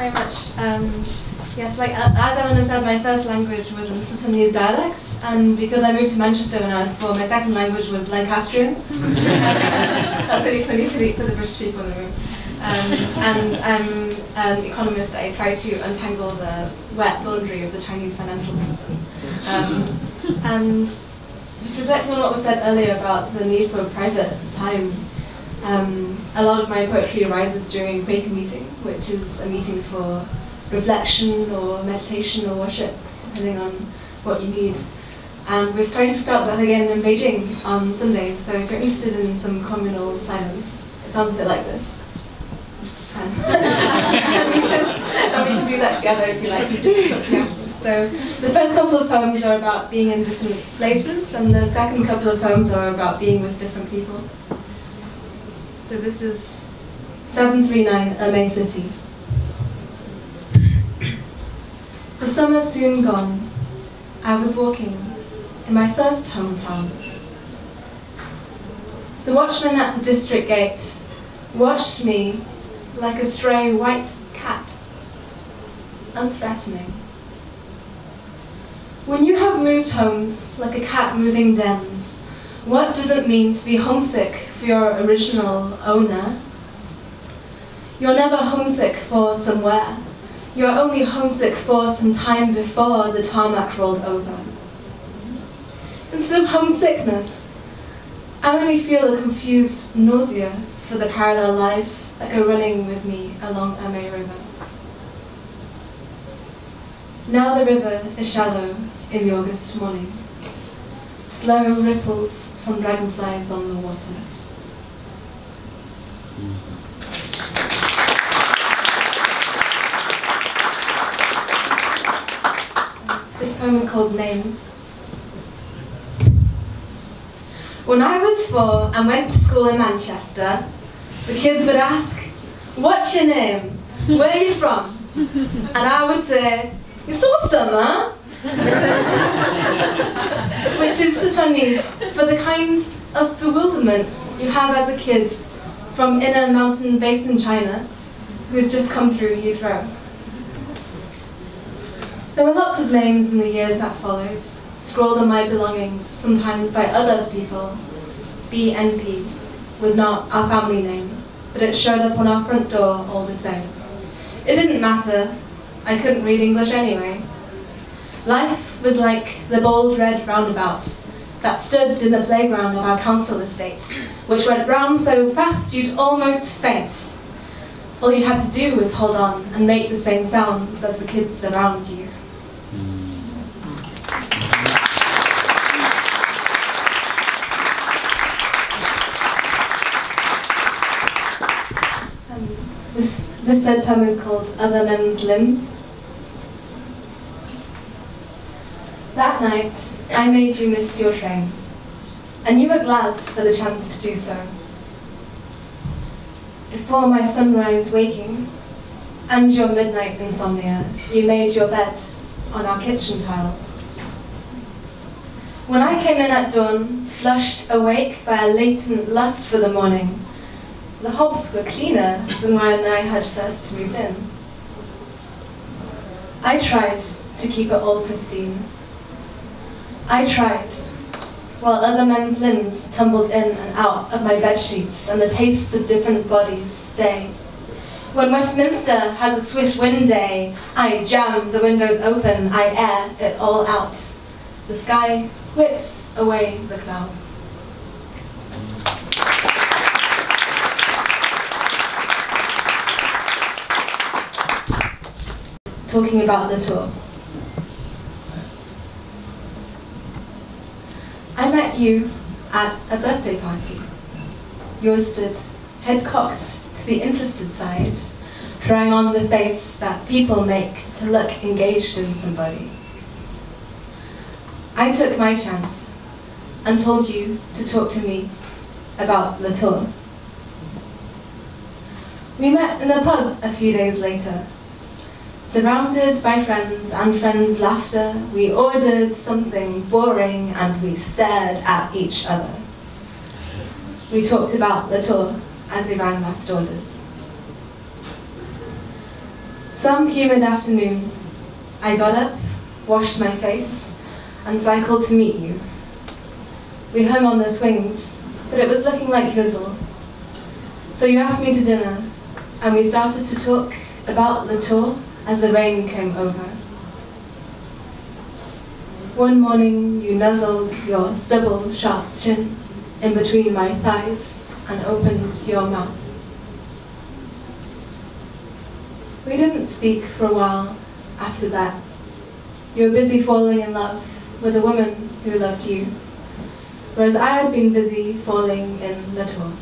very much. Yes, like as Eleanor said, my first language was in Suttonese dialect, and because I moved to Manchester when I was 4, my second language was Lancastrian. That's really funny for the British people in the room. And I'm an economist. I try to untangle the wet laundry of the Chinese financial system. And just reflecting on what was said earlier about the need for private time, a lot of my poetry arises during Quaker meeting, which is a meeting for reflection or meditation or worship, depending on what you need. And we're starting to start that again in Beijing on Sundays, so if you're interested in some communal silence, it sounds a bit like this. And we can do that together if you like. So the first couple of poems are about being in different places, and the second couple of poems are about being with different people. So this is 739 Ermei City. The summer soon gone, I was walking in my first hometown. The watchman at the district gate watched me like a stray white cat, unthreatening. When you have moved homes like a cat moving dens, what does it mean to be homesick for your original owner? You're never homesick for somewhere. You're only homesick for some time before the tarmac rolled over. Instead of homesickness, I only feel a confused nausea for the parallel lives that go running with me along Ermei River. Now the river is shallow in the August morning. Slow ripples from dragonflies on the water. This poem is called Names. When I was 4 and went to school in Manchester, the kids would ask, "What's your name? Where are you from?" And I would say, "You saw summer," which is Suttonese for the kind of bewilderment you have as a kid from inner mountain base in China who's just come through Heathrow. There were lots of names in the years that followed, scrawled on my belongings, sometimes by other people. BNP was not our family name, but it showed up on our front door all the same. It didn't matter. I couldn't read English anyway. Life was like the bold red roundabout that stood in the playground of our council estate, which went round so fast you'd almost faint. All you had to do was hold on and make the same sounds as the kids around you. This third poem is called Other Men's Limbs. That night, I made you miss your train, and you were glad for the chance to do so. Before my sunrise waking and your midnight insomnia, you made your bed on our kitchen tiles. When I came in at dawn, flushed awake by a latent lust for the morning, the hobs were cleaner than when I had first moved in. I tried to keep it all pristine. I tried, while other men's limbs tumbled in and out of my bedsheets and the tastes of different bodies stay. When Westminster has a swift wind day, I jam the windows open, I air it all out. The sky whips away the clouds. Talking about the tour. I met you at a birthday party. Yours stood head cocked to the interested side, trying on the face that people make to look engaged in somebody. I took my chance and told you to talk to me about the tour. We met in a pub a few days later. Surrounded by friends and friends' laughter, we ordered something boring and we stared at each other. We talked about the tour as they rang last orders. Some humid afternoon, I got up, washed my face, and cycled to meet you. We hung on the swings, but it was looking like drizzle. So you asked me to dinner, and we started to talk about the tour as the rain came over. One morning you nuzzled your stubble sharp chin in between my thighs and opened your mouth. We didn't speak for a while after that. You were busy falling in love with a woman who loved you, whereas I had been busy falling in the tour.